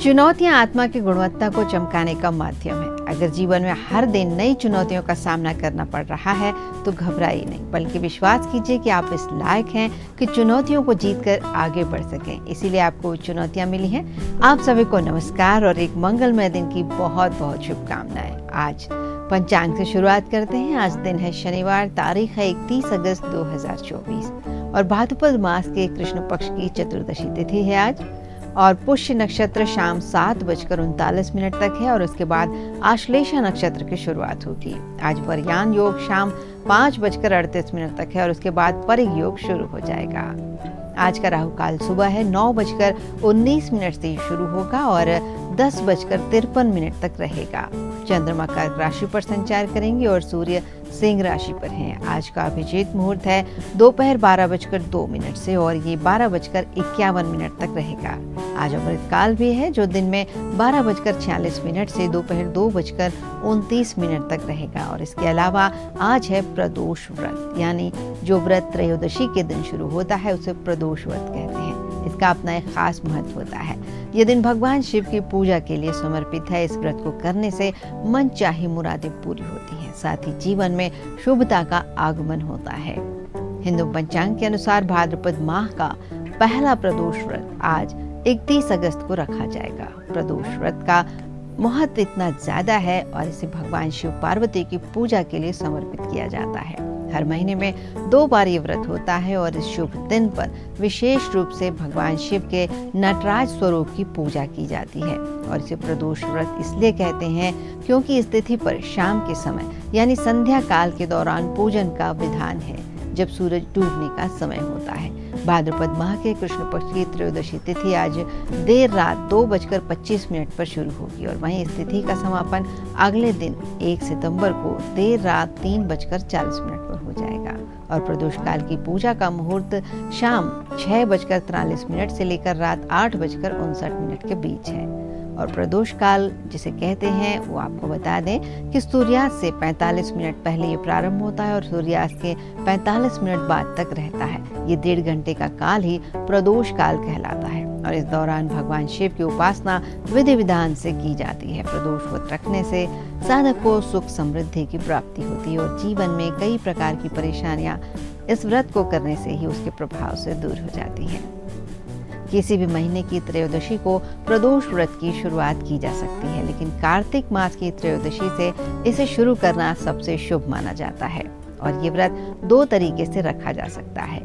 चुनौतियां आत्मा की गुणवत्ता को चमकाने का माध्यम है। अगर जीवन में हर दिन नई चुनौतियों का सामना करना पड़ रहा है तो घबराइए नहीं, बल्कि विश्वास कीजिए कि आप इस लायक हैं कि चुनौतियों को जीतकर आगे बढ़ सकें। इसीलिए आपको चुनौतियां मिली हैं। आप सभी को नमस्कार और एक मंगलमय दिन की बहुत बहुत शुभकामनाएं। आज पंचांग से शुरुआत करते हैं। आज दिन है शनिवार, तारीख है 31 अगस्त 2024 और भाद्रपद मास के कृष्ण पक्ष की चतुर्दशी तिथि है आज। और पुष्य नक्षत्र शाम 7:39 तक है और उसके बाद आश्लेषा नक्षत्र की शुरुआत होगी। आज वरयान योग शाम 5:38 तक है और उसके बाद परिग योग शुरू हो जाएगा। आज का राहु काल सुबह है 9:19 से शुरू होगा और 10:53 तक रहेगा। चंद्रमा कर्क राशि पर संचार करेंगे और सूर्य सिंह राशि पर हैं। आज का अभिजीत मुहूर्त है दोपहर 12:02 से और ये 12:51 तक रहेगा। आज अमृत काल भी है जो दिन में 12:46 से दोपहर 2:29 तक रहेगा। और इसके अलावा आज है प्रदोष व्रत, यानी जो व्रत त्रयोदशी के दिन शुरू होता है उसे प्रदोष व्रत कहते हैं। इसका अपना एक खास महत्व होता है। यह दिन भगवान शिव की पूजा के लिए समर्पित है। इस व्रत को करने से मन चाही मुरादें पूरी होती हैं, साथ ही जीवन में शुभता का आगमन होता है। हिंदू पंचांग के अनुसार भाद्रपद माह का पहला प्रदोष व्रत आज 31 अगस्त को रखा जाएगा। प्रदोष व्रत का महत्व इतना ज्यादा है और इसे भगवान शिव पार्वती की पूजा के लिए समर्पित किया जाता है। हर महीने में 2 बार ये व्रत होता है और इस शुभ दिन पर विशेष रूप से भगवान शिव के नटराज स्वरूप की पूजा की जाती है। और इसे प्रदोष व्रत इसलिए कहते हैं क्योंकि इस तिथि पर शाम के समय यानी संध्या काल के दौरान पूजन का विधान है, जब सूरज डूबने का समय होता है। भाद्रपद माह के कृष्ण पक्ष की त्रयोदशी तिथि आज देर रात 2:25 पर शुरू होगी और वहीं इस तिथि का समापन अगले दिन 1 सितंबर को देर रात 3:40 पर हो जाएगा। और प्रदोष काल की पूजा का मुहूर्त शाम 6:43 से लेकर रात 8:59 के बीच है। और प्रदोष काल जिसे कहते हैं वो आपको बता दें कि सूर्यास्त से 45 मिनट पहले ये प्रारंभ होता है और सूर्यास्त के 45 मिनट बाद तक रहता है। ये 1.5 घंटे का काल ही प्रदोष काल कहलाता है और इस दौरान भगवान शिव की उपासना विधि विधान से की जाती है। प्रदोष व्रत रखने से साधक को सुख समृद्धि की प्राप्ति होती है और जीवन में कई प्रकार की परेशानियां इस व्रत को करने से ही उसके प्रभाव से दूर हो जाती हैं। किसी भी महीने की त्रयोदशी को प्रदोष व्रत की शुरुआत की जा सकती है, लेकिन कार्तिक मास की त्रयोदशी से इसे शुरू करना सबसे शुभ माना जाता है। और ये व्रत 2 तरीके से रखा जा सकता है।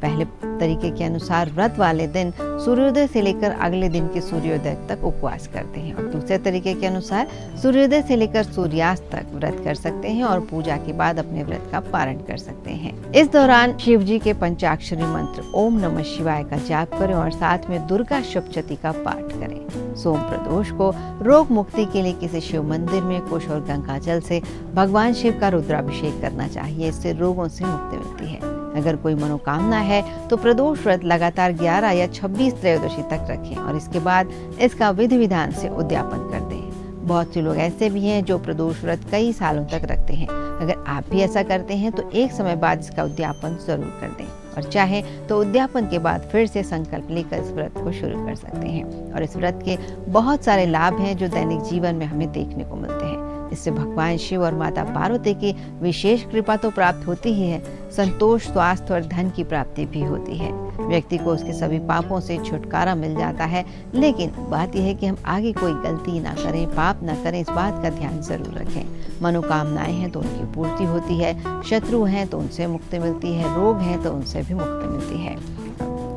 पहले तरीके के अनुसार व्रत वाले दिन सूर्योदय से लेकर अगले दिन के सूर्योदय तक उपवास करते हैं और दूसरे तरीके के अनुसार सूर्योदय से लेकर सूर्यास्त तक व्रत कर सकते हैं और पूजा के बाद अपने व्रत का पारण कर सकते हैं। इस दौरान शिव जी के पंचाक्षरी मंत्र ओम नमः शिवाय का जाप करें और साथ में दुर्गा सप्तशती का पाठ करें। सोम प्रदोष को रोग मुक्ति के लिए किसी शिव मंदिर में कुश और गंगा जल से भगवान शिव का रुद्राभिषेक करना चाहिए। इससे रोगों से मुक्ति मिलती है। अगर कोई मनोकामना है तो प्रदोष व्रत लगातार 11 या 26 त्रयोदशी तक रखें और इसके बाद इसका विधि विधान से उद्यापन कर दें। बहुत से लोग ऐसे भी हैं जो प्रदोष व्रत कई सालों तक रखते हैं। अगर आप भी ऐसा करते हैं तो एक समय बाद इसका उद्यापन जरूर कर दें और चाहे तो उद्यापन के बाद फिर से संकल्प लेकर इस व्रत को शुरू कर सकते हैं। और इस व्रत के बहुत सारे लाभ हैं जो दैनिक जीवन में हमें देखने को मिलते हैं। इससे भगवान शिव और माता पार्वती की विशेष कृपा तो प्राप्त होती ही है, संतोष, स्वास्थ्य और धन की प्राप्ति भी होती है। व्यक्ति को उसके सभी पापों से छुटकारा मिल जाता है। लेकिन बात यह है कि हम आगे कोई गलती ना करें, पाप ना करें, इस बात का ध्यान जरूर रखें। मनोकामनाएं हैं तो उनकी पूर्ति होती है, शत्रु हैं तो उनसे मुक्ति मिलती है, रोग हैं तो उनसे भी मुक्ति मिलती है।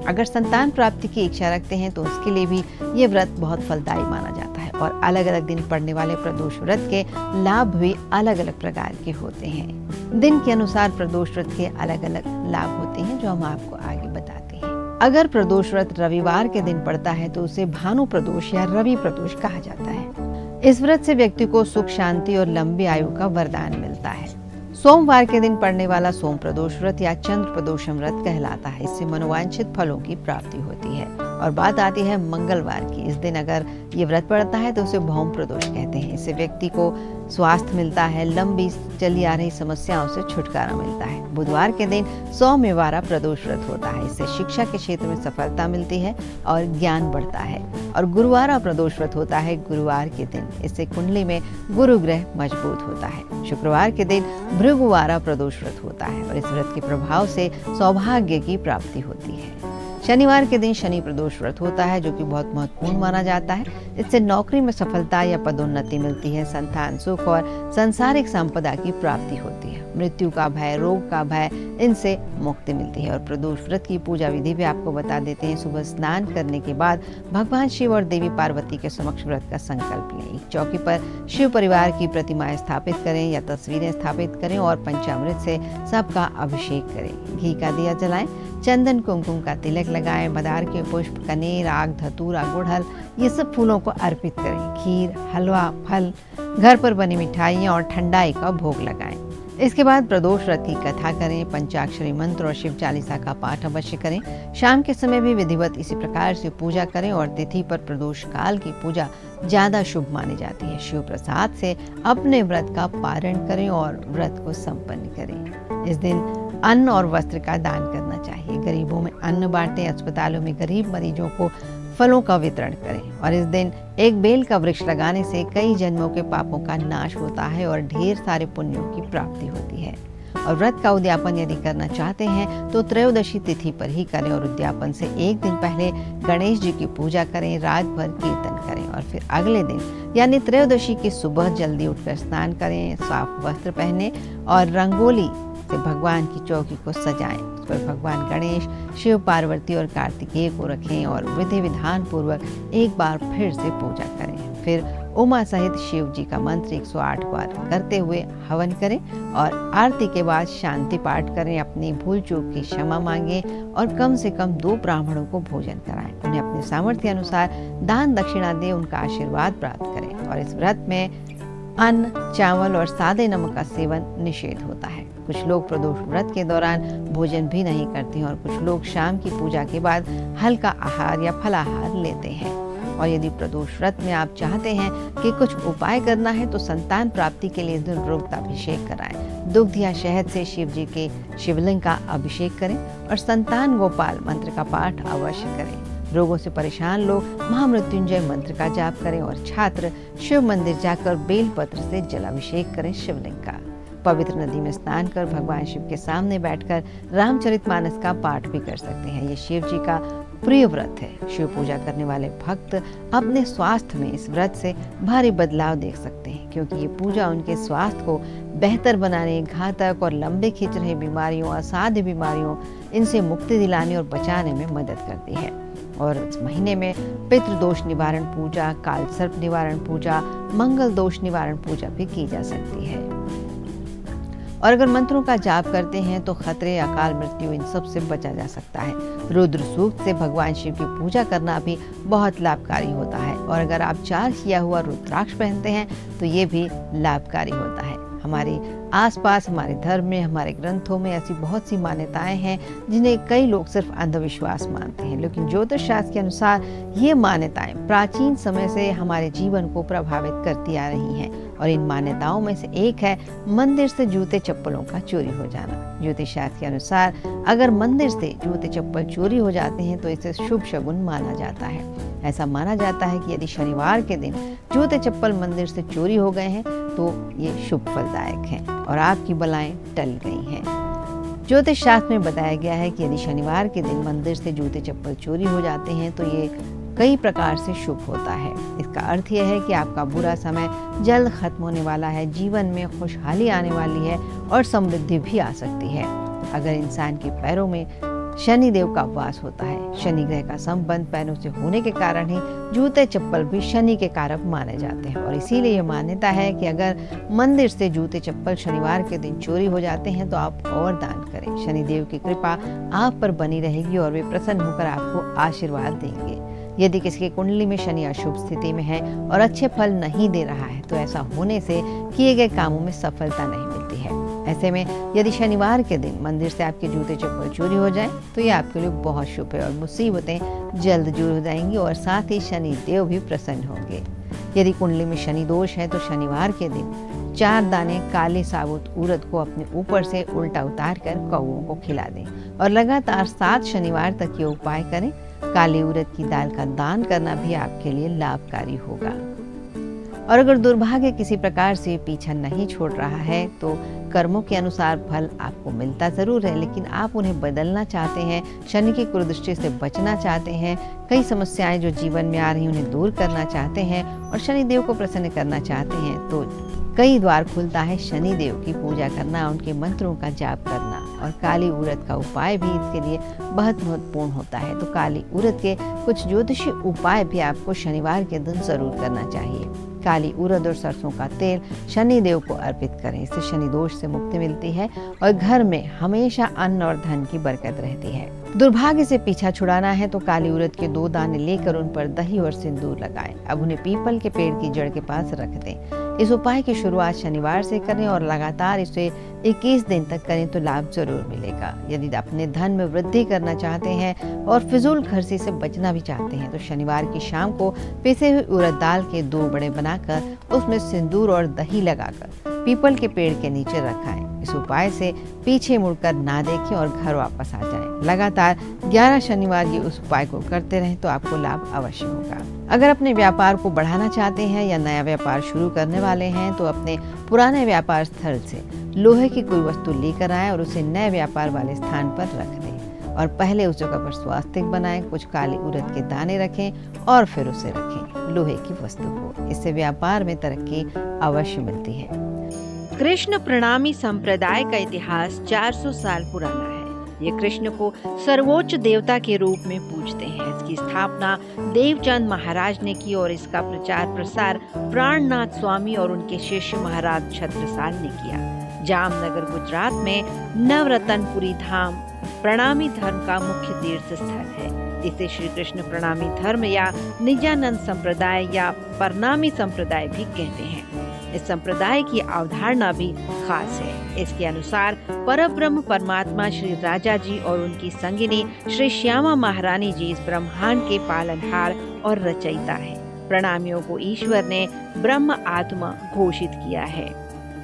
अगर संतान प्राप्ति की इच्छा रखते हैं तो उसके लिए भी ये व्रत बहुत फलदायी माना जाता है। और अलग अलग दिन पड़ने वाले प्रदोष व्रत के लाभ भी अलग अलग प्रकार के होते हैं। दिन के अनुसार प्रदोष व्रत के अलग अलग लाभ होते हैं जो हम आपको आगे बताते हैं। अगर प्रदोष व्रत रविवार के दिन पड़ता है तो उसे भानु प्रदोष या रवि प्रदोष कहा जाता है। इस व्रत से व्यक्ति को सुख, शांति और लंबी आयु का वरदान मिलता है। सोमवार के दिन पड़ने वाला सोम प्रदोष व्रत या चंद्र प्रदोषम व्रत कहलाता है। इससे मनोवांछित फलों की प्राप्ति होती है। और बात आती है मंगलवार की। इस दिन अगर ये व्रत पड़ता है तो उसे भौम प्रदोष कहते हैं। इससे व्यक्ति को स्वास्थ्य मिलता है, लंबी चली आ रही समस्याओं से छुटकारा मिलता है। बुधवार के दिन सौम्यवारा प्रदोष व्रत होता है। इससे शिक्षा के क्षेत्र में सफलता मिलती है और ज्ञान बढ़ता है। और गुरुवारा प्रदोष व्रत होता है गुरुवार के दिन। इससे कुंडली में गुरु ग्रह मजबूत होता है। शुक्रवार के दिन भृगुवारा प्रदोष व्रत होता है और इस व्रत के प्रभाव से सौभाग्य की प्राप्ति होती है। शनिवार के दिन शनि प्रदोष व्रत होता है, जो कि बहुत महत्वपूर्ण माना जाता है। इससे नौकरी में सफलता या पदोन्नति मिलती है, संतान सुख और सांसारिक संपदा की प्राप्ति होती है। मृत्यु का भय, रोग का भय, इनसे मुक्ति मिलती है। और प्रदोष व्रत की पूजा विधि भी आपको बता देते हैं। सुबह स्नान करने के बाद भगवान शिव और देवी पार्वती के समक्ष व्रत का संकल्प लें। एक चौकी पर शिव परिवार की प्रतिमाएं स्थापित करें या तस्वीरें स्थापित करें और पंचामृत से सबका अभिषेक करें। घी का दिया जलाएं, चंदन कुमकुम का तिलक लगाएं, मदार के पुष्प, कनेर, आग, धतूरा, गुड़हल, ये सब फूलों को अर्पित करें। खीर, हलवा, फल, घर पर बनी मिठाइयाँ और ठंडाई का भोग लगाएं। इसके बाद प्रदोष व्रत की कथा करें, पंचाक्षरी मंत्र और शिव चालीसा का पाठ अवश्य करें। शाम के समय भी विधिवत इसी प्रकार से पूजा करें और तिथि पर प्रदोष काल की पूजा ज्यादा शुभ मानी जाती है। शिव प्रसाद से अपने व्रत का पारण करें और व्रत को संपन्न करें। इस दिन अन्न और वस्त्र का दान करना चाहिए। गरीबों में अन्न बांटें, अस्पतालों में गरीब मरीजों को फलों का वितरण करें। और इस दिन एक बेल का वृक्ष लगाने से कई जन्मों के पापों का नाश होता है और ढेर सारे पुण्यों की प्राप्ति होती है। और व्रत का उद्यापन यदि करना चाहते हैं तो त्रयोदशी तिथि पर ही करें और उद्यापन से एक दिन पहले गणेश जी की पूजा करें, रात भर कीर्तन करें और फिर अगले दिन यानी त्रयोदशी की सुबह जल्दी उठकर स्नान करें, साफ वस्त्र पहने और रंगोली से भगवान की चौकी को सजाएं। उस पर भगवान गणेश, शिव पार्वती और कार्तिकेय को रखें और विधि विधान पूर्वक एक बार फिर से पूजा करें। फिर उमा सहित शिव जी का मंत्र 108 बार करते हुए हवन करें और आरती के बाद शांति पाठ करें। अपनी भूल चूक की क्षमा मांगें और कम से कम 2 ब्राह्मणों को भोजन कराएं। उन्हें अपने सामर्थ्य अनुसार दान दक्षिणा दें, उनका आशीर्वाद प्राप्त करें। और इस व्रत में अन्न, चावल और सादे नमक का सेवन निषेध होता है। कुछ लोग प्रदोष व्रत के दौरान भोजन भी नहीं करते हैं और कुछ लोग शाम की पूजा के बाद हल्का आहार या फलाहार लेते हैं। और यदि प्रदोष व्रत में आप चाहते हैं कि कुछ उपाय करना है तो संतान प्राप्ति के लिए इस दिन रुद्राभिषेक कराएं। दुग्ध या शहद से शिव जी के शिवलिंग का अभिषेक करें और संतान गोपाल मंत्र का पाठ अवश्य करें। रोगों से परेशान लोग महामृत्युंजय मंत्र का जाप करें और छात्र शिव मंदिर जाकर बेलपत्र से जलाभिषेक करें शिवलिंग का। पवित्र नदी में स्नान कर भगवान शिव के सामने बैठकर रामचरितमानस का पाठ भी कर सकते हैं। ये शिव जी का प्रिय व्रत है। शिव पूजा करने वाले भक्त अपने स्वास्थ्य में इस व्रत से भारी बदलाव देख सकते हैं, क्योंकि ये पूजा उनके स्वास्थ्य को बेहतर बनाने, घातक और लंबे खींच रहे बीमारियों, असाध्य बीमारियों, इनसे मुक्ति दिलाने और बचाने में मदद करती है। और इस महीने में पितृदोष निवारण पूजा, काल सर्प निवारण पूजा, मंगल दोष निवारण पूजा भी की जा सकती है। और अगर मंत्रों का जाप करते हैं तो खतरे, अकाल मृत्यु, इन सब से बचा जा सकता है। रुद्र सूक्त से भगवान शिव की पूजा करना भी बहुत लाभकारी होता है। और अगर आप चार्ज किया हुआ रुद्राक्ष पहनते हैं तो ये भी लाभकारी होता है। हमारे आसपास, हमारे धर्म में, हमारे ग्रंथों में ऐसी बहुत सी मान्यताएं हैं जिन्हें कई लोग सिर्फ अंधविश्वास मानते हैं, लेकिन ज्योतिष शास्त्र के अनुसार ये मान्यताएं प्राचीन समय से हमारे जीवन को प्रभावित करती आ रही हैं। और इन मान्यताओं में से एक है मंदिर से जूते चप्पलों का चोरी हो जाना। ज्योतिष शास्त्र के अनुसार अगर मंदिर से जूते चप्पल चोरी हो जाते हैं तो इसे शुभ शगुन माना जाता है। ऐसा माना जाता है कि यदि शनिवार के दिन जूते चप्पल मंदिर से चोरी हो गए हैं तो ये शुभ फलदायक हैं और आपकी बलाएं टल गई हैं। ज्योतिष शास्त्र में बताया गया है कि यदि शनिवार के दिन मंदिर से जूते चप्पल चोरी हो जाते हैं तो ये कई प्रकार से शुभ होता है। इसका अर्थ यह है कि आपका बुरा समय जल्द खत्म होने वाला है, जीवन में खुशहाली आने वाली है और समृद्धि भी आ सकती है। अगर इंसान के पैरों में शनि देव का वास होता है, शनि ग्रह का संबंध पैरों से होने के कारण ही जूते चप्पल भी शनि के कारक माने जाते हैं। और इसीलिए यह मान्यता है कि अगर मंदिर से जूते चप्पल शनिवार के दिन चोरी हो जाते हैं तो आप और दान करें। शनि देव की कृपा आप पर बनी रहेगी और वे प्रसन्न होकर आपको आशीर्वाद देंगे। यदि किसी की कुंडली में शनि अशुभ स्थिति में है और अच्छे फल नहीं दे रहा है तो ऐसा होने से किए गए कामों में सफलता नहीं मिलती है। ऐसे में यदि शनिवार के दिन मंदिर से आपके जूते चप्पल चोरी हो जाएं तो ये आपके लिए बहुत शुभ है और मुसीबतें जल्द दूर हो जाएंगी और साथ ही शनि देव भी प्रसन्न होंगे। यदि कुंडली में शनि दोष है तो शनिवार के दिन 4 दाने काले साबुत उड़द को अपने ऊपर से उल्टा उतार कर कौओं को खिला दें और लगातार 7 शनिवार तक ये उपाय करें। काली उड़द की दाल का दान करना भी आपके लिए लाभकारी होगा। और अगर दुर्भाग्य किसी प्रकार से पीछा नहीं छोड़ रहा है तो कर्मों के अनुसार फल आपको मिलता जरूर है, लेकिन आप उन्हें बदलना चाहते हैं, शनि की कुदृष्टि से बचना चाहते हैं, कई समस्याएं जो जीवन में आ रही हैं उन्हें दूर करना चाहते हैं और शनि देव को प्रसन्न करना चाहते हैं, तो कई द्वार खुलता है शनि देव की पूजा करना, उनके मंत्रों का जाप करना और काली उड़द का उपाय भी इसके लिए बहुत महत्वपूर्ण होता है। तो काली उड़द के कुछ ज्योतिषी उपाय भी आपको शनिवार के दिन जरूर करना चाहिए। काली उड़द और सरसों का तेल शनि देव को अर्पित करें, इससे शनि दोष से मुक्ति मिलती है और घर में हमेशा अन्न और धन की बरकत रहती है। दुर्भाग्य से पीछा छुड़ाना है तो काली उड़द के 2 दाने लेकर उन पर दही और सिंदूर लगाएं। अब उन्हें पीपल के पेड़ की जड़ के पास रख दें। इस उपाय की शुरुआत शनिवार से करें और लगातार इसे 21 दिन तक करें तो लाभ जरूर मिलेगा। यदि अपने धन में वृद्धि करना चाहते हैं और फिजूल खर्ची से बचना भी चाहते हैं तो शनिवार की शाम को पिसे हुए उड़द दाल के 2 बड़े बनाकर उसमें सिंदूर और दही लगाकर पीपल के पेड़ के नीचे रखाएं। इस उपाय से पीछे मुड़कर ना देखें और घर वापस आ जाएं। लगातार 11 शनिवार ये उस उपाय को करते रहें तो आपको लाभ अवश्य होगा। अगर अपने व्यापार को बढ़ाना चाहते हैं या नया व्यापार शुरू करने वाले हैं तो अपने पुराने व्यापार स्थल से लोहे की कोई वस्तु लेकर आएं और उसे नए व्यापार वाले स्थान पर रख दें और पहले उस जगह पर स्वास्तिक बनाएं, कुछ काली उड़द के दाने रखें और फिर उसे रखें लोहे की वस्तु को। इससे व्यापार में तरक्की अवश्य मिलती है। कृष्ण प्रणामी संप्रदाय का इतिहास 400 साल पुराना है। ये कृष्ण को सर्वोच्च देवता के रूप में पूजते हैं। इसकी स्थापना देवचंद महाराज ने की और इसका प्रचार प्रसार प्राणनाथ स्वामी और उनके शिष्य महाराज छत्रसाल ने किया। जामनगर गुजरात में नवरतनपुरी धाम प्रणामी धर्म का मुख्य तीर्थ स्थल है। इसे श्री कृष्ण प्रणामी धर्म या निजानंद संप्रदाय या परनामी संप्रदाय भी कहते हैं। इस संप्रदाय की अवधारणा भी खास है। इसके अनुसार परब्रह्म परमात्मा श्री राजा जी और उनकी संगिनी श्री श्यामा महारानी जी इस ब्रह्मांड के पालनहार और रचयिता है। प्रणामियों को ईश्वर ने ब्रह्म आत्मा घोषित किया है।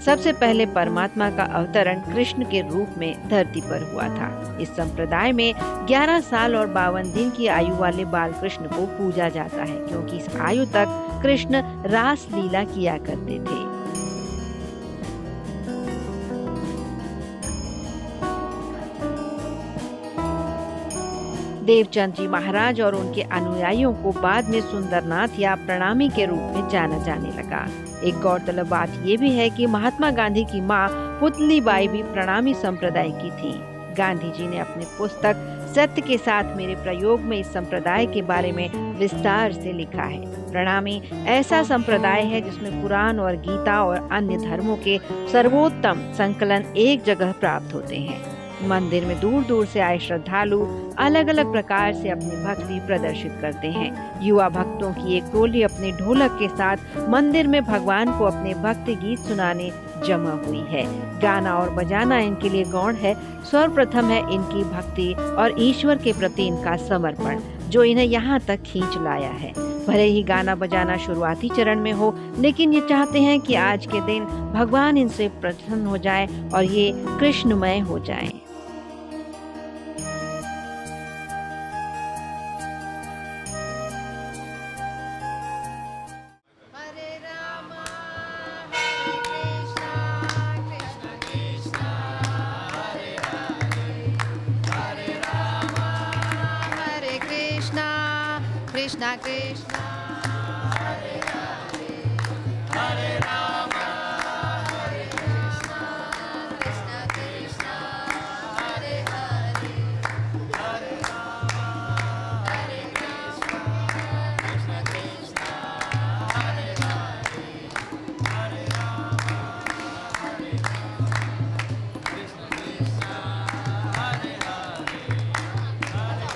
सबसे पहले परमात्मा का अवतरण कृष्ण के रूप में धरती पर हुआ था। इस संप्रदाय में 11 साल और 52 दिन की आयु वाले बाल कृष्ण को पूजा जाता है, क्योंकि इस आयु तक कृष्ण रास लीला किया करते थे। देवचंद जी महाराज और उनके अनुयायियों को बाद में सुंदरनाथ या प्रणामी के रूप में जाना जाने लगा। एक गौरतलब बात ये भी है कि महात्मा गांधी की मां पुतलीबाई भी प्रणामी संप्रदाय की थी। गांधी जी ने अपनी पुस्तक सत्य के साथ मेरे प्रयोग में इस संप्रदाय के बारे में विस्तार से लिखा है। प्रणामी ऐसा संप्रदाय है जिसमें पुराण और गीता और अन्य धर्मों के सर्वोत्तम संकलन एक जगह प्राप्त होते हैं। मंदिर में दूर दूर से आए श्रद्धालु अलग अलग प्रकार से अपनी भक्ति प्रदर्शित करते हैं। युवा भक्तों की एक टोली अपने ढोलक के साथ मंदिर में भगवान को अपने भक्ति गीत सुनाने जमा हुई है। गाना और बजाना इनके लिए गौण है। सर्वप्रथम है इनकी भक्ति और ईश्वर के प्रति इनका समर्पण, जो इन्हें यहाँ तक खींच लाया है। भले ही गाना बजाना शुरुआती चरण में हो, लेकिन ये चाहते हैं कि आज के दिन भगवान इनसे प्रसन्न हो जाए और ये कृष्णमय हो जाएं। कृष्णा कृष्णा हरे हरे हरे राम हरे कृष्णा कृष्णा कृष्णा हरे हरे हरे राम हरे कृष्णा कृष्णा कृष्णा हरे हरे हरे राम हरे कृष्णा कृष्णा हरे हरे हरे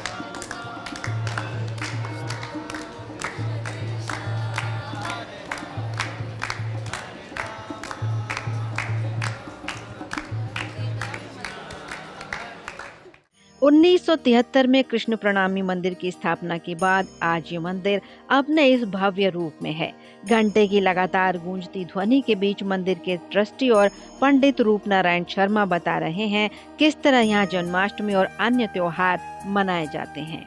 1973 में कृष्ण प्रणामी मंदिर की स्थापना के बाद आज ये मंदिर अपने इस भव्य रूप में है। घंटे की लगातार गूंजती ध्वनि के बीच मंदिर के ट्रस्टी और पंडित रूप नारायण शर्मा बता रहे हैं किस तरह यहाँ जन्माष्टमी और अन्य त्योहार मनाए जाते हैं।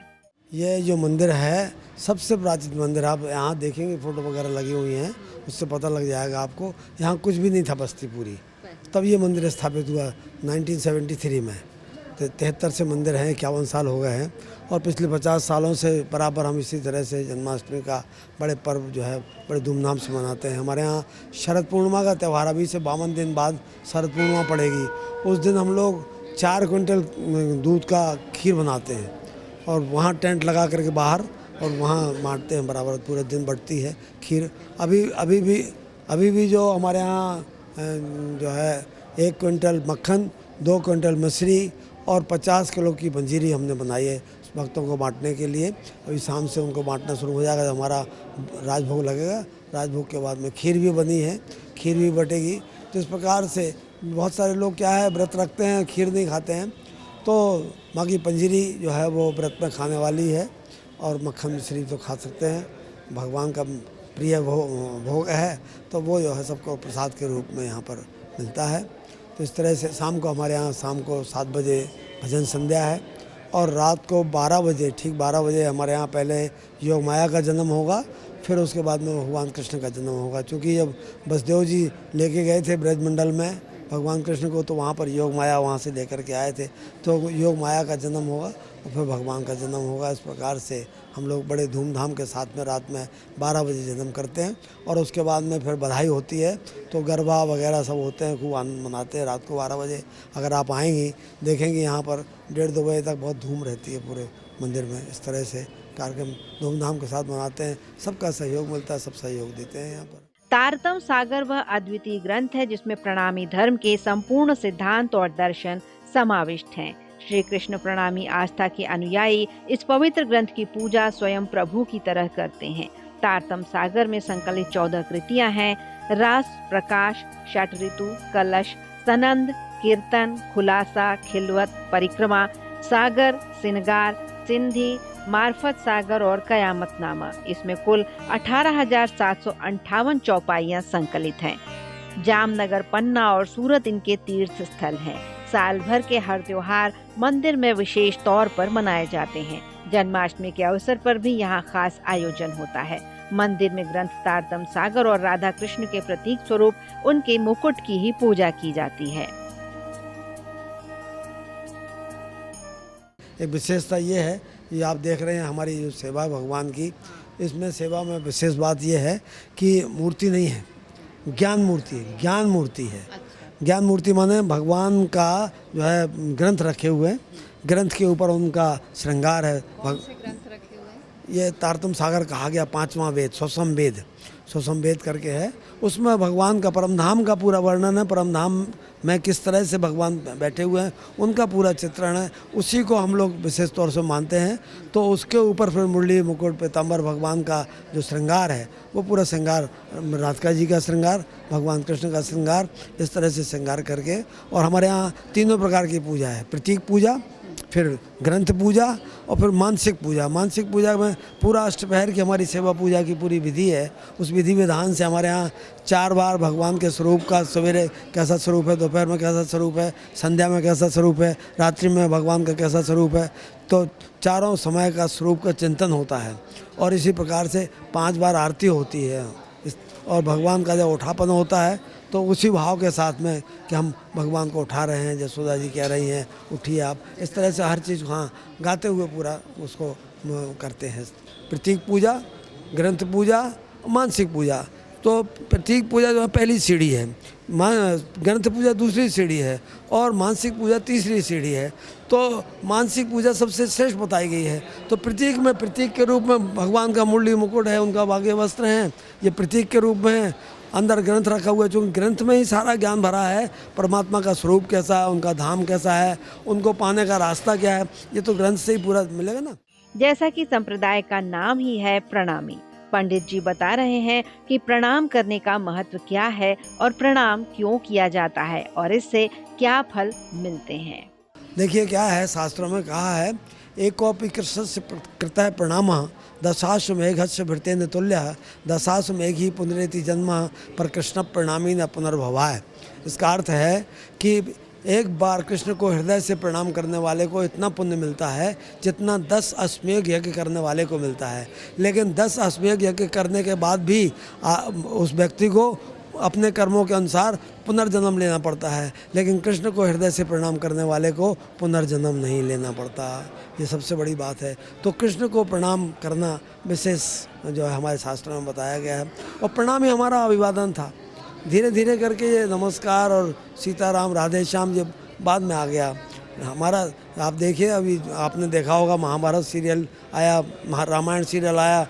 ये जो मंदिर है सबसे प्राचीन मंदिर, आप यहाँ देखेंगे फोटो वगैरह लगी हुई हैं, उससे पता लग जाएगा आपको। यहाँ कुछ भी नहीं था, बस्ती पूरी, तब ये मंदिर स्थापित हुआ 1973 में। 73 से मंदिर हैं, 51 साल हो गए हैं और पिछले 50 सालों से बराबर हम इसी तरह से जन्माष्टमी का बड़े पर्व जो है बड़े धूमधाम से मनाते हैं। हमारे यहाँ शरद पूर्णिमा का त्यौहार अभी से 52 दिन बाद शरद पूर्णिमा पड़ेगी। उस दिन हम लोग 4 क्विंटल दूध का खीर बनाते हैं और वहाँ टेंट लगा करके बाहर और वहाँ बांटते हैं, बराबर पूरे दिन बढ़ती है खीर। अभी भी जो हमारे यहाँ जो है 1 क्विंटल मक्खन, 2 क्विंटल मछली और 50 किलो की पंजीरी हमने बनाई है भक्तों को बांटने के लिए। अभी शाम से उनको बांटना शुरू हो जाएगा, हमारा राजभोग लगेगा। राजभोग के बाद में खीर भी बनी है, खीर भी बटेगी। तो इस प्रकार से बहुत सारे लोग क्या है व्रत रखते हैं, खीर नहीं खाते हैं, तो बाकी पंजीरी जो है वो व्रत में खाने वाली है और मक्खन मिश्री तो खा सकते हैं। भगवान का प्रिय भोग है, तो वो जो है सबको प्रसाद के रूप में यहाँ पर मिलता है। तो इस तरह से शाम को हमारे यहाँ शाम को 7 बजे भजन संध्या है और रात को 12 बजे, ठीक 12 बजे हमारे यहाँ पहले योग माया का जन्म होगा, फिर उसके बाद में भगवान कृष्ण का जन्म होगा। क्योंकि जब बसदेव जी लेके गए थे ब्रजमंडल में भगवान कृष्ण को, तो वहाँ पर योग माया वहाँ से लेकर के आए थे, तो योग माया का जन्म होगा और फिर भगवान का जन्म होगा। इस प्रकार से हम लोग बड़े धूमधाम के साथ में रात में 12 बजे जन्म करते हैं और उसके बाद में फिर बधाई होती है, तो गरबा वगैरह सब होते हैं, खूब आनंद मनाते हैं। रात को 12 बजे अगर आप आएंगी देखेंगे यहाँ पर 1:30-2 बजे तक बहुत धूम रहती है पूरे मंदिर में। इस तरह से कार्यक्रम धूमधाम के साथ मनाते हैं, सबका सहयोग मिलता है, सब सहयोग देते हैं यहाँ पर। तारतम सागर वह अद्वितीय ग्रंथ है जिसमें प्रणामी धर्म के संपूर्ण सिद्धांत और दर्शन समाविष्ट हैं। श्री कृष्ण प्रणामी आस्था के अनुयायी इस पवित्र ग्रंथ की पूजा स्वयं प्रभु की तरह करते हैं। तारतम सागर में संकलित 14 कृतियां हैं: रास, प्रकाश, षट ऋतु, कलश, सनंद, कीर्तन, खुलासा, खिलवत, परिक्रमा, सागर, सिनगार, सिंधी, मार्फत सागर और कयामतनामा। इसमें कुल 18,758 चौपाइयां संकलित हैं। जामनगर, पन्ना और सूरत इनके तीर्थ स्थल हैं। साल भर के हर त्योहार मंदिर में विशेष तौर पर मनाए जाते हैं। जन्माष्टमी के अवसर पर भी यहाँ खास आयोजन होता है। मंदिर में ग्रंथ तारतम सागर और राधा कृष्ण के प्रतीक स्वरूप उनके मुकुट की ही पूजा की जाती है। एक विशेषता ये है, ये आप देख रहे हैं हमारी जो सेवा भगवान की, इसमें सेवा में विशेष बात ये है कि मूर्ति नहीं है, ज्ञान मूर्ति है। ज्ञान मूर्ति है। ज्ञान मूर्ति माने भगवान का जो है ग्रंथ रखे हुए, ग्रंथ के ऊपर उनका श्रृंगार है। ये तारतम सागर कहा गया 5वां वेद, स्वसम वेद करके है। उसमें भगवान का परमधाम का पूरा वर्णन है। परमधाम में किस तरह से भगवान बैठे हुए हैं उनका पूरा चित्रण है। उसी को हम लोग विशेष तौर से मानते हैं। तो उसके ऊपर फिर मुरली, मुकुट, पीताम्बर, भगवान का जो श्रृंगार है वो पूरा श्रृंगार, राधिका जी का श्रृंगार, भगवान कृष्ण का श्रृंगार, इस तरह से श्रृंगार करके। और हमारे यहाँ 3 प्रकार की पूजा है: प्रतीक पूजा, फिर ग्रंथ पूजा और फिर मानसिक पूजा। मानसिक पूजा में पूरा अष्टपहर की हमारी सेवा पूजा की पूरी विधि है। उस विधि विधान से हमारे यहाँ 4 बार भगवान के स्वरूप का, सवेरे कैसा स्वरूप है, दोपहर में कैसा स्वरूप है, संध्या में कैसा स्वरूप है, रात्रि में भगवान का कैसा स्वरूप है, तो चारों समय का स्वरूप का चिंतन होता है। और इसी प्रकार से 5 बार आरती होती है। और भगवान का जब उठापन होता है तो उसी भाव के साथ में कि हम भगवान को उठा रहे हैं, यशोदा जी कह रही हैं उठिए आप, इस तरह से हर चीज़ हाँ गाते हुए पूरा उसको करते हैं। प्रतीक पूजा, ग्रंथ पूजा, मानसिक पूजा। तो प्रतीक पूजा जो है पहली सीढ़ी है, ग्रंथ पूजा दूसरी सीढ़ी है और मानसिक पूजा तीसरी सीढ़ी है। तो मानसिक पूजा सबसे श्रेष्ठ बताई गई है। तो प्रतीक में, प्रतीक के रूप में भगवान का मुरली, मुकुट है, उनका भाग्य वस्त्र हैं, ये प्रतीक के रूप में है। अंदर ग्रंथ रखा हुआ है, चूँकि ग्रंथ में ही सारा ज्ञान भरा है। परमात्मा का स्वरूप कैसा है, उनका धाम कैसा है, उनको पाने का रास्ता क्या है, ये तो ग्रंथ से ही पूरा मिलेगा ना। जैसा कि संप्रदाय का नाम ही है प्रणामी, पंडित जी बता रहे हैं कि प्रणाम करने का महत्व क्या है और प्रणाम क्यों किया जाता है और इससे क्या फल मिलते हैं। देखिए क्या है, शास्त्रों में कहा है, एकोपि कृष्णस्य कृतः प्रणामः दशासु मेघस्य भृतेन तुल्यः दशासु मेघी पुनरेति जन्म पर कृष्ण प्रणामी न पुनर्भवाय। इसका अर्थ है कि एक बार कृष्ण को हृदय से प्रणाम करने वाले को इतना पुण्य मिलता है जितना 10 अश्वमेघ यज्ञ करने वाले को मिलता है। लेकिन 10 अश्वमेघ यज्ञ करने के बाद भी उस व्यक्ति को अपने कर्मों के अनुसार पुनर्जन्म लेना पड़ता है, लेकिन कृष्ण को हृदय से प्रणाम करने वाले को पुनर्जन्म नहीं लेना पड़ता। ये सबसे बड़ी बात है। तो कृष्ण को प्रणाम करना विशेष जो है हमारे शास्त्रों में बताया गया है, और प्रणाम ही हमारा अभिवादन था। धीरे धीरे करके ये नमस्कार और सीताराम राधे श्याम जब बाद में आ गया हमारा। आप देखिए, अभी आपने देखा होगा महाभारत सीरियल आया, रामायण सीरियल आया,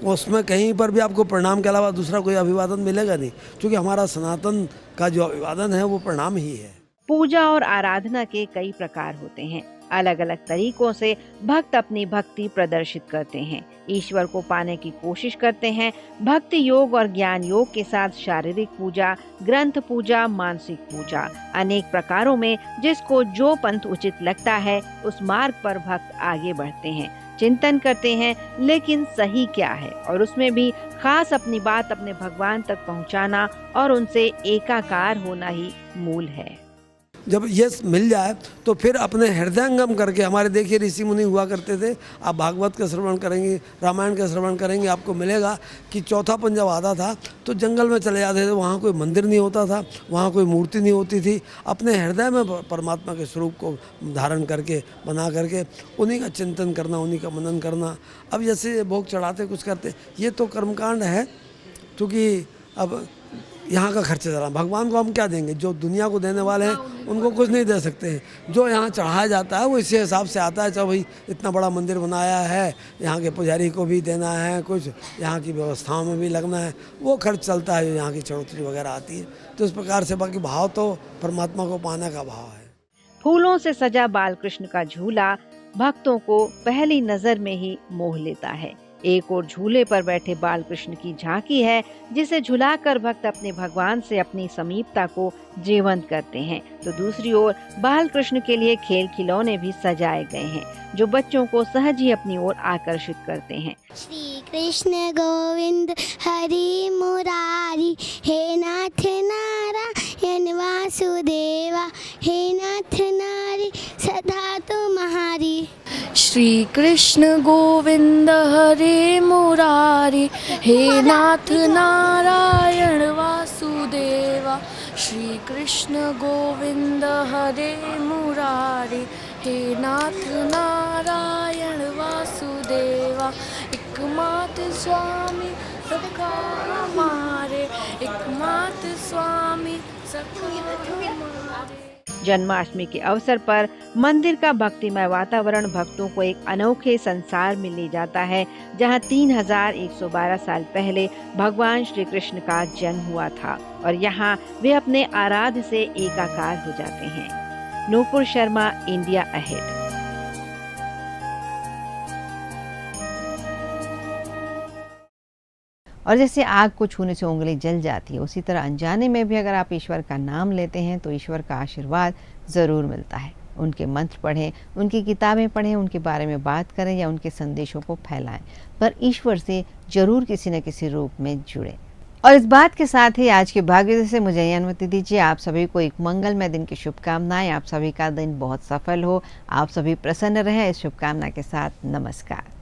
उसमें कहीं पर भी आपको प्रणाम के अलावा दूसरा कोई अभिवादन मिलेगा नहीं, क्योंकि हमारा सनातन का जो अभिवादन है वो प्रणाम ही है। पूजा और आराधना के कई प्रकार होते हैं। अलग अलग तरीकों से भक्त अपनी भक्ति प्रदर्शित करते हैं, ईश्वर को पाने की कोशिश करते हैं। भक्ति योग और ज्ञान योग के साथ शारीरिक पूजा, ग्रंथ पूजा, मानसिक पूजा, अनेक प्रकारों में जिसको जो पंथ उचित लगता है उस मार्ग पर भक्त आगे बढ़ते हैं, चिंतन करते हैं लेकिन सही क्या है, और उसमें भी खास अपनी बात अपने भगवान तक पहुंचाना और उनसे एकाकार होना ही मूल है। जब ये मिल जाए तो फिर अपने हृदयंगम करके, हमारे देखिए ऋषि मुनि हुआ करते थे, आप भागवत का श्रवण करेंगे, रामायण का श्रवण करेंगे, आपको मिलेगा कि चौथापन जब आता था तो जंगल में चले जाते थे, वहाँ कोई मंदिर नहीं होता था, वहाँ कोई मूर्ति नहीं होती थी, अपने हृदय में परमात्मा के स्वरूप को धारण करके बना करके उन्हीं का चिंतन करना, उन्हीं का मनन करना। अब जैसे भोग चढ़ाते कुछ करते, ये तो कर्मकांड है, क्योंकि अब यहाँ का खर्चा चला, भगवान को हम क्या देंगे? जो दुनिया को देने वाले हैं उनको कुछ नहीं दे सकते हैं। जो यहाँ चढ़ाया जाता है वो इसी हिसाब से आता है। चलो भाई इतना बड़ा मंदिर बनाया है, यहाँ के पुजारी को भी देना है, कुछ यहाँ की व्यवस्थाओं में भी लगना है, वो खर्च चलता है जो यहाँ की चढ़ोतरी वगैरह आती है। तो इस प्रकार से बाकी भाव तो परमात्मा को पाने का भाव है। फूलों से सजा बाल कृष्ण का झूला भक्तों को पहली नजर में ही मोह लेता है। एक और झूले पर बैठे बाल कृष्ण की झांकी है, जिसे झुलाकर भक्त अपने भगवान से अपनी समीपता को जीवंत करते हैं, तो दूसरी ओर बाल कृष्ण के लिए खेल खिलौने भी सजाए गए हैं, जो बच्चों को सहज ही अपनी ओर आकर्षित करते हैं। श्री कृष्ण गोविंद हरि मुरारी, हे नाथ नारायण वासुदेवा, हे नाथ नारी सदा तुम्हारी। श्री कृष्ण गोविंद हरे मुरारी, हे नाथ नारायण वासुदेवा। श्री कृष्ण गोविंद हरे मुरारी, हे नाथ नारायण वासुदेवा। एकमात्र स्वामी सखा हमारे, एकमात्र स्वामी सखा हमारे। जन्माष्टमी के अवसर पर मंदिर का भक्तिमय वातावरण भक्तों को एक अनोखे संसार में ले जाता है, जहां 3112 साल पहले भगवान श्री कृष्ण का जन्म हुआ था, और यहां वे अपने आराध्य से एकाकार हो जाते हैं। Nupur Sharma, India ahead. और जैसे आग को छूने से उंगली जल जाती है, उसी तरह अनजाने में भी अगर आप ईश्वर का नाम लेते हैं तो ईश्वर का आशीर्वाद ज़रूर मिलता है। उनके मंत्र पढ़ें, उनकी किताबें पढ़ें, उनके बारे में बात करें या उनके संदेशों को फैलाएं, पर ईश्वर से ज़रूर किसी न किसी रूप में जुड़ें। और इस बात के साथ ही आज के भाग्योदय से मुझे अनुमति दीजिए आप सभी को एक मंगलमय दिन की शुभकामनाएं। आप सभी का दिन बहुत सफल हो, आप सभी प्रसन्न रहें, इस शुभकामना के साथ नमस्कार।